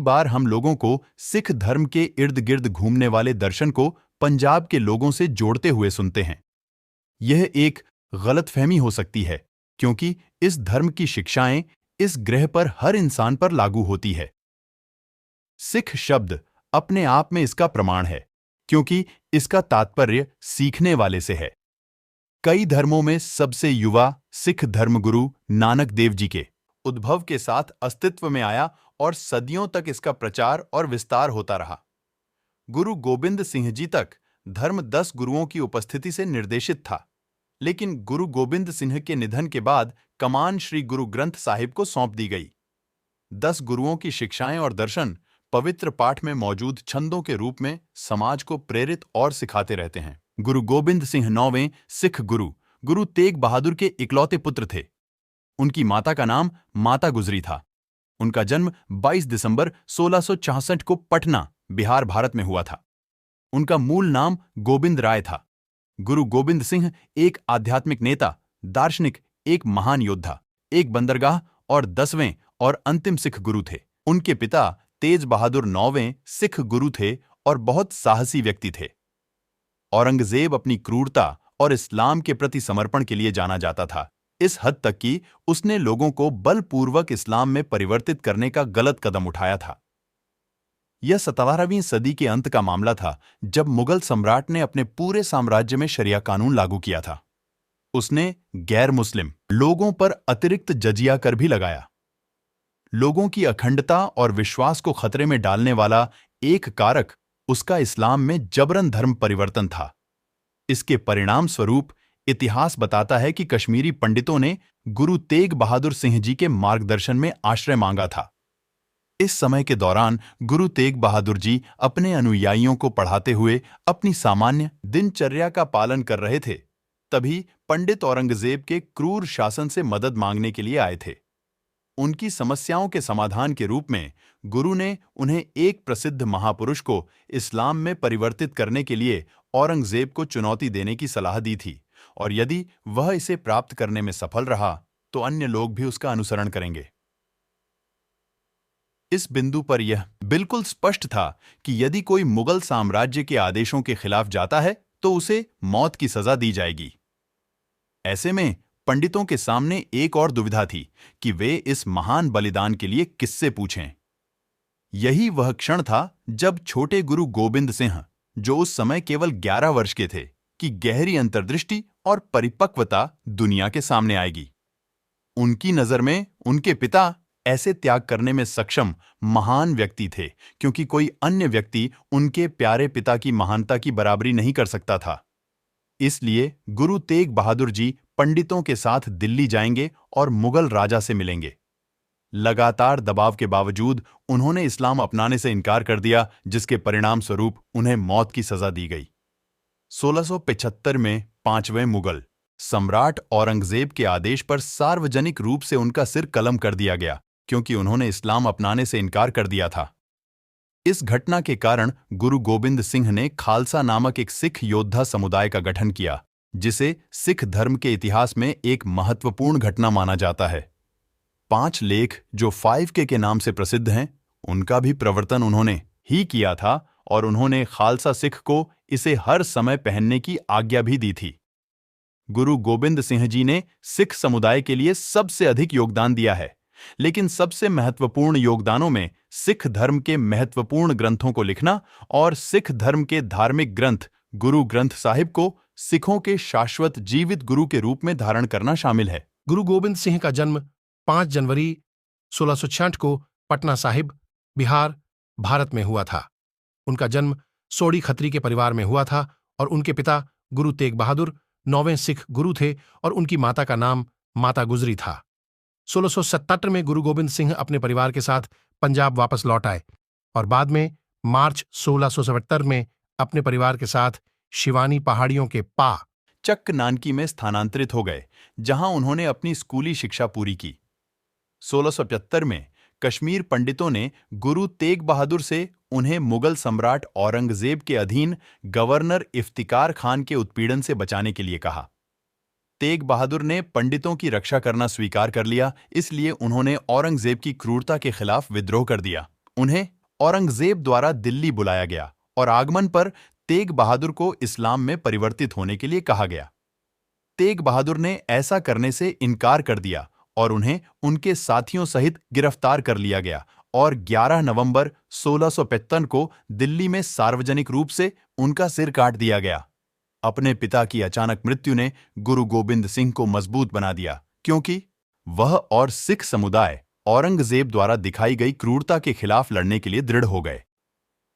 बार हम लोगों को सिख धर्म के इर्द गिर्द घूमने वाले दर्शन को पंजाब के लोगों से जोड़ते हुए सुनते हैं। यह एक गलतफहमी हो सकती है, क्योंकि इस धर्म की शिक्षाएं इस ग्रह पर हर इंसान पर लागू होती है। सिख शब्द अपने आप में इसका प्रमाण है, क्योंकि इसका तात्पर्य सीखने वाले से है। कई धर्मों में सबसे युवा सिख धर्मगुरु नानक देव जी के उद्भव के साथ अस्तित्व में आया और सदियों तक इसका प्रचार और विस्तार होता रहा। गुरु गोबिंद सिंह जी तक धर्म 10 गुरुओं की उपस्थिति से निर्देशित था, लेकिन गुरु गोबिंद सिंह के निधन के बाद कमान श्री गुरु ग्रंथ साहिब को सौंप दी गई। 10 गुरुओं की शिक्षाएं और दर्शन पवित्र पाठ में मौजूद छंदों के रूप में समाज को प्रेरित और सिखाते रहते हैं। गुरु गोबिंद सिंह 9वें सिख गुरु गुरु तेग बहादुर के इकलौते पुत्र थे। उनकी माता का नाम माता गुजरी था। उनका जन्म 22 दिसंबर 1666 को पटना, बिहार, भारत में हुआ था। उनका मूल नाम गोविंद राय था। गुरु गोबिंद सिंह एक आध्यात्मिक नेता, दार्शनिक, एक महान योद्धा, एक बंदरगाह और 10वें और अंतिम सिख गुरु थे। उनके पिता तेज बहादुर 9वें सिख गुरु थे और बहुत साहसी व्यक्ति थे। औरंगजेब अपनी क्रूरता और इस्लाम के प्रति समर्पण के लिए जाना जाता था, इस हद तक कि उसने लोगों को बलपूर्वक इस्लाम में परिवर्तित करने का गलत कदम उठाया था। यह 17वीं सदी के अंत का मामला था, जब मुगल सम्राट ने अपने पूरे साम्राज्य में शरिया कानून लागू किया था। उसने गैर मुस्लिम लोगों पर अतिरिक्त जजिया कर भी लगाया। लोगों की अखंडता और विश्वास को खतरे में डालने वाला एक कारक उसका इस्लाम में जबरन धर्म परिवर्तन था। इसके परिणाम स्वरूप इतिहास बताता है कि कश्मीरी पंडितों ने गुरु तेग बहादुर सिंह जी के मार्गदर्शन में आश्रय मांगा था। इस समय के दौरान गुरु तेग बहादुर जी अपने अनुयायियों को पढ़ाते हुए अपनी सामान्य दिनचर्या का पालन कर रहे थे। तभी पंडित औरंगजेब के क्रूर शासन से मदद मांगने के लिए आए थे। उनकी समस्याओं के समाधान के रूप में गुरु ने उन्हें एक प्रसिद्ध महापुरुष को इस्लाम में परिवर्तित करने के लिए औरंगजेब को चुनौती देने की सलाह दी थी, और यदि वह इसे प्राप्त करने में सफल रहा तो अन्य लोग भी उसका अनुसरण करेंगे। इस बिंदु पर यह बिल्कुल स्पष्ट था कि यदि कोई मुगल साम्राज्य के आदेशों के खिलाफ जाता है तो उसे मौत की सजा दी जाएगी। ऐसे में पंडितों के सामने एक और दुविधा थी कि वे इस महान बलिदान के लिए किससे पूछें। यही वह क्षण था जब छोटे गुरु गोबिंद सिंह, जो उस समय केवल 11 वर्ष के थे, की गहरी अंतर्दृष्टि और परिपक्वता दुनिया के सामने आएगी। उनकी नजर में उनके पिता ऐसे त्याग करने में सक्षम महान व्यक्ति थे, क्योंकि कोई अन्य व्यक्ति उनके प्यारे पिता की महानता की बराबरी नहीं कर सकता था। इसलिए गुरु तेग बहादुर जी पंडितों के साथ दिल्ली जाएंगे और मुगल राजा से मिलेंगे। लगातार दबाव के बावजूद उन्होंने इस्लाम अपनाने से इनकार कर दिया, जिसके परिणाम स्वरूप उन्हें मौत की सजा दी गई। 1675 में 5वें मुगल सम्राट औरंगजेब के आदेश पर सार्वजनिक रूप से उनका सिर कलम कर दिया गया, क्योंकि उन्होंने इस्लाम अपनाने से इनकार कर दिया था। इस घटना के कारण गुरु गोबिंद सिंह ने खालसा नामक एक सिख योद्धा समुदाय का गठन किया, जिसे सिख धर्म के इतिहास में एक महत्वपूर्ण घटना माना जाता है। 5 लेख जो 5K के नाम से प्रसिद्ध हैं, उनका भी प्रवर्तन उन्होंने ही किया था, और उन्होंने खालसा सिख को इसे हर समय पहनने की आज्ञा भी दी थी। गुरु गोबिंद सिंह जी ने सिख समुदाय के लिए सबसे अधिक योगदान दिया है, लेकिन सबसे महत्वपूर्ण योगदानों में सिख धर्म के महत्वपूर्ण ग्रंथों को लिखना और सिख धर्म के धार्मिक ग्रंथ गुरु ग्रंथ साहिब को सिखों के शाश्वत जीवित गुरु के रूप में धारण करना शामिल है। गुरु गोबिंद सिंह का जन्म 5 जनवरी 1666 को पटना साहिब, बिहार, भारत में हुआ था। उनका जन्म सोडी खत्री के परिवार में हुआ था और उनके पिता गुरु तेग बहादुर 9वें सिख गुरु थे और उनकी माता का नाम माता गुजरी था। 1677 में गुरु गोबिंद सिंह अपने परिवार के साथ पंजाब वापस लौट आए और बाद में मार्च 1677 में अपने परिवार के साथ शिवानी पहाड़ियों के चक नानकी में स्थानांतरित हो गए, जहां उन्होंने अपनी स्कूली शिक्षा पूरी की। 1675 में कश्मीर पंडितों ने गुरु तेग बहादुर से उन्हें मुगल सम्राट औरंगजेब के अधीन गवर्नर इफ्तिकार खान के उत्पीड़न से बचाने के लिए कहा। तेग बहादुर ने पंडितों की रक्षा करना स्वीकार कर लिया, इसलिए उन्होंने औरंगजेब की क्रूरता के खिलाफ विद्रोह कर दिया। उन्हें औरंगजेब द्वारा दिल्ली बुलाया गया और आगमन पर तेग बहादुर को इस्लाम में परिवर्तित होने के लिए कहा गया। तेग बहादुर ने ऐसा करने से इनकार कर दिया और उन्हें उनके साथियों सहित गिरफ्तार कर लिया गया और 11 नवंबर 1655 को दिल्ली में सार्वजनिक रूप से उनका सिर काट दिया गया। अपने पिता की अचानक मृत्यु ने गुरु गोबिंद सिंह को मजबूत बना दिया, क्योंकि वह और सिख समुदाय औरंगजेब द्वारा दिखाई गई क्रूरता के खिलाफ लड़ने के लिए दृढ़ हो गए।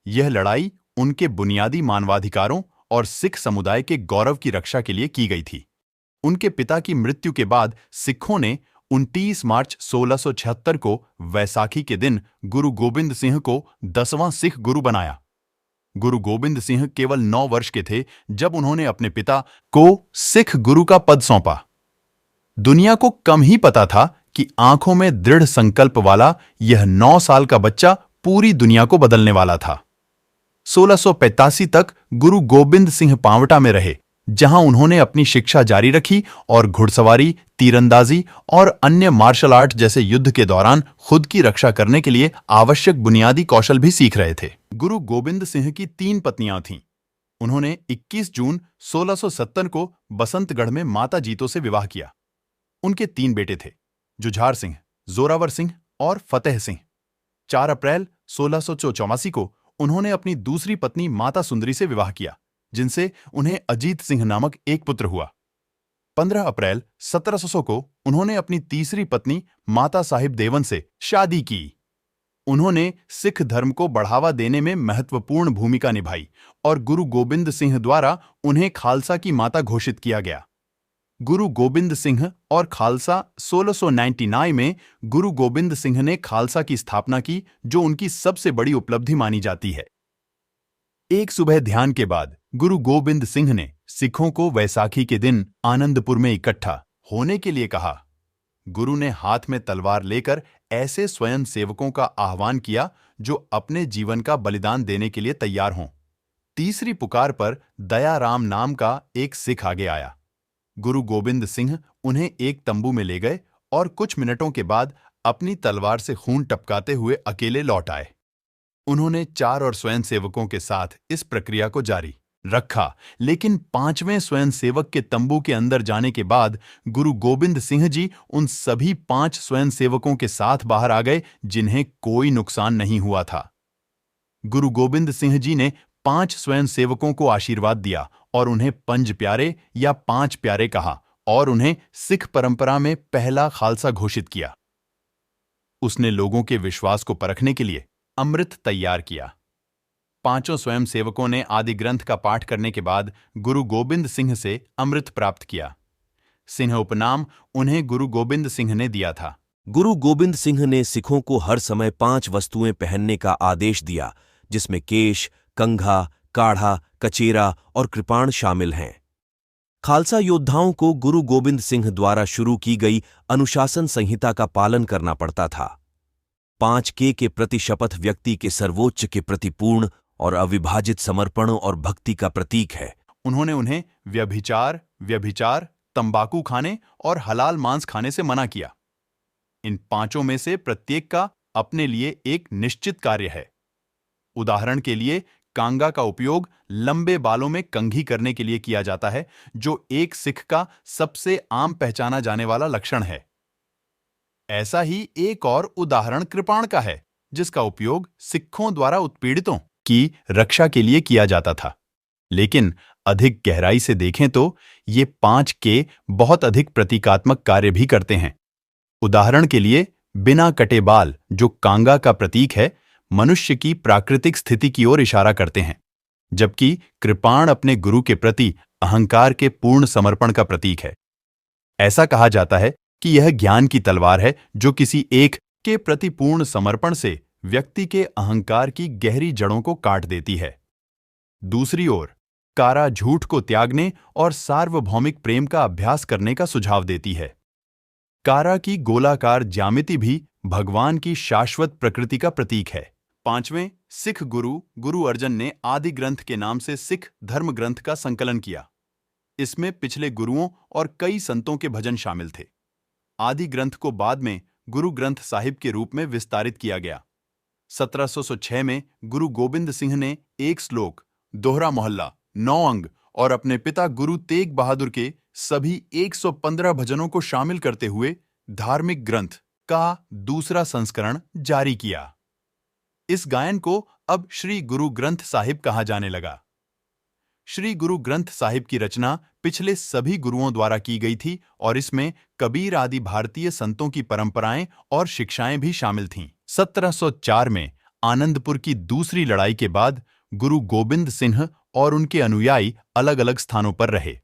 यह लड़ाई उनके बुनियादी मानवाधिकारों और सिख समुदाय के गौरव की रक्षा के लिए की गई थी। उनके पिता की मृत्यु के बाद सिखों ने 29 मार्च 1676 को वैसाखी के दिन गुरु गोबिंद सिंह को 10वां सिख गुरु बनाया। गुरु गोबिंद सिंह केवल 9 वर्ष के थे जब उन्होंने अपने पिता को सिख गुरु का पद सौंपा। दुनिया को कम ही पता था कि आंखों में दृढ़ संकल्प वाला यह 9 साल का बच्चा पूरी दुनिया को बदलने वाला था। 1685 तक गुरु गोबिंद सिंह पांवटा में रहे, जहां उन्होंने अपनी शिक्षा जारी रखी और घुड़सवारी, तीरंदाजी और अन्य मार्शल आर्ट जैसे युद्ध के दौरान खुद की रक्षा करने के लिए आवश्यक बुनियादी कौशल भी सीख रहे थे। गुरु गोबिंद सिंह की 3 पत्नियां थीं। उन्होंने 21 जून 1670 को बसंतगढ़ में माता जीतो से विवाह किया। उनके 3 बेटे थे, जुझार सिंह, जोरावर सिंह और फतेह सिंह। 4 अप्रैल 1684 को उन्होंने अपनी दूसरी पत्नी माता सुंदरी से विवाह किया, जिनसे उन्हें अजीत सिंह नामक एक पुत्र हुआ। 15 अप्रैल 1700 को उन्होंने अपनी तीसरी पत्नी माता साहिब देवन से शादी की। उन्होंने सिख धर्म को बढ़ावा देने में महत्वपूर्ण भूमिका निभाई और गुरु गोबिंद सिंह द्वारा उन्हें खालसा की माता घोषित किया गया। गुरु गोबिंद सिंह और खालसा 1699 में गुरु गोबिंद सिंह ने खालसा की स्थापना की, जो उनकी सबसे बड़ी उपलब्धि मानी जाती है। एक सुबह ध्यान के बाद गुरु गोबिंद सिंह ने सिखों को वैसाखी के दिन आनंदपुर में इकट्ठा होने के लिए कहा। गुरु ने हाथ में तलवार लेकर ऐसे स्वयं सेवकों का आह्वान किया जो अपने जीवन का बलिदान देने के लिए तैयार हों। तीसरी पुकार पर दयाराम नाम का एक सिख आगे आया। गुरु गोबिंद सिंह उन्हें एक तंबू में ले गए और कुछ मिनटों के बाद अपनी तलवार से खून टपकाते हुए अकेले लौट आए। उन्होंने 4 और स्वयं सेवकों के साथ इस प्रक्रिया को जारी रखा, लेकिन 5वें स्वयं सेवक के तंबू के अंदर जाने के बाद गुरु गोबिंद सिंह जी उन सभी 5 स्वयं सेवकों के साथ बाहर आ गए जिन्हें कोई नुकसान नहीं हुआ था। गुरु गोबिंद सिंह जी ने 5 स्वयं सेवकों को आशीर्वाद दिया और उन्हें पंज प्यारे या 5 प्यारे कहा और उन्हें सिख परंपरा में पहला खालसा घोषित किया। उसने लोगों के विश्वास को परखने के लिए अमृत तैयार किया। 5 स्वयं सेवकों ने आदि ग्रंथ का पाठ करने के बाद गुरु गोबिंद सिंह से अमृत प्राप्त किया। सिंह उपनाम उन्हें गुरु गोबिंद सिंह ने दिया था। गुरु गोबिंद सिंह ने सिखों को हर समय 5 वस्तुएं पहनने का आदेश दिया, जिसमें केश, कंघा, काढ़ा, कचेरा और कृपाण शामिल हैं। खालसा योद्धाओं को गुरु गोबिंद सिंह द्वारा शुरू की गई अनुशासन संहिता का पालन करना पड़ता था। 5K के प्रति शपथ व्यक्ति के सर्वोच्च के प्रति पूर्ण और अविभाजित समर्पण और भक्ति का प्रतीक है। उन्होंने उन्हें व्यभिचार, तंबाकू खाने और हलाल मांस खाने से मना किया। इन 5 में से प्रत्येक का अपने लिए एक निश्चित कार्य है। उदाहरण के लिए, कांगा का उपयोग लंबे बालों में कंघी करने के लिए किया जाता है, जो एक सिख का सबसे आम पहचाना जाने वाला लक्षण है। ऐसा ही एक और उदाहरण कृपाण का है, जिसका उपयोग सिखों द्वारा उत्पीड़ितों की रक्षा के लिए किया जाता था। लेकिन अधिक गहराई से देखें तो ये 5K बहुत अधिक प्रतीकात्मक कार्य भी करते हैं। उदाहरण के लिए, बिना कटे बाल, जो कांगा का प्रतीक है, मनुष्य की प्राकृतिक स्थिति की ओर इशारा करते हैं, जबकि कृपाण अपने गुरु के प्रति अहंकार के पूर्ण समर्पण का प्रतीक है। ऐसा कहा जाता है कि यह ज्ञान की तलवार है जो किसी एक के प्रति पूर्ण समर्पण से व्यक्ति के अहंकार की गहरी जड़ों को काट देती है। दूसरी ओर, कारा झूठ को त्यागने और सार्वभौमिक प्रेम का अभ्यास करने का सुझाव देती है। कारा की गोलाकार ज्यामिति भी भगवान की शाश्वत प्रकृति का प्रतीक है। 5वें सिख गुरु गुरु अर्जन ने आदि ग्रंथ के नाम से सिख धर्म ग्रंथ का संकलन किया। इसमें पिछले गुरुओं और कई संतों के भजन शामिल थे। आदि ग्रंथ को बाद में गुरु ग्रंथ साहिब के रूप में विस्तारित किया गया। 1706 में गुरु गोबिंद सिंह ने एक श्लोक, दोहरा मोहल्ला, 9 अंग और अपने पिता गुरु तेग बहादुर के सभी 115 भजनों को शामिल करते हुए धार्मिक ग्रंथ का दूसरा संस्करण जारी किया। इस गायन को अब श्री गुरु ग्रंथ साहिब कहा जाने लगा। श्री गुरु ग्रंथ साहिब की रचना पिछले सभी गुरुओं द्वारा की गई थी और इसमें कबीर आदि भारतीय संतों की परंपराएं और शिक्षाएं भी शामिल थीं। 1704 में आनंदपुर की दूसरी लड़ाई के बाद गुरु गोबिंद सिंह और उनके अनुयायी अलग अलग स्थानों पर रहे।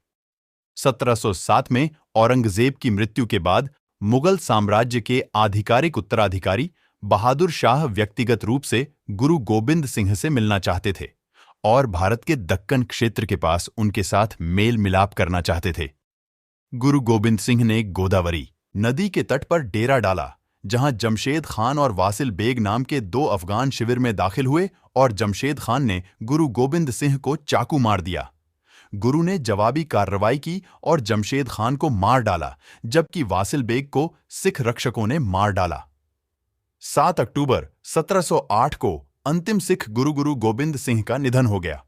1707 में औरंगजेब की मृत्यु के बाद मुगल साम्राज्य के आधिकारिक उत्तराधिकारी बहादुर शाह व्यक्तिगत रूप से गुरु गोबिंद सिंह से मिलना चाहते थे और भारत के दक्कन क्षेत्र के पास उनके साथ मेल मिलाप करना चाहते थे। गुरु गोबिंद सिंह ने गोदावरी नदी के तट पर डेरा डाला, जहां जमशेद खान और वासिल बेग नाम के 2 अफगान शिविर में दाखिल हुए और जमशेद खान ने गुरु गोबिंद सिंह को चाकू मार दिया। गुरु ने जवाबी कार्रवाई की और जमशेद खान को मार डाला, जबकि वासिल बेग को सिख रक्षकों ने मार डाला। 7 अक्टूबर 1708 को अंतिम सिख गुरु गोबिंद सिंह का निधन हो गया।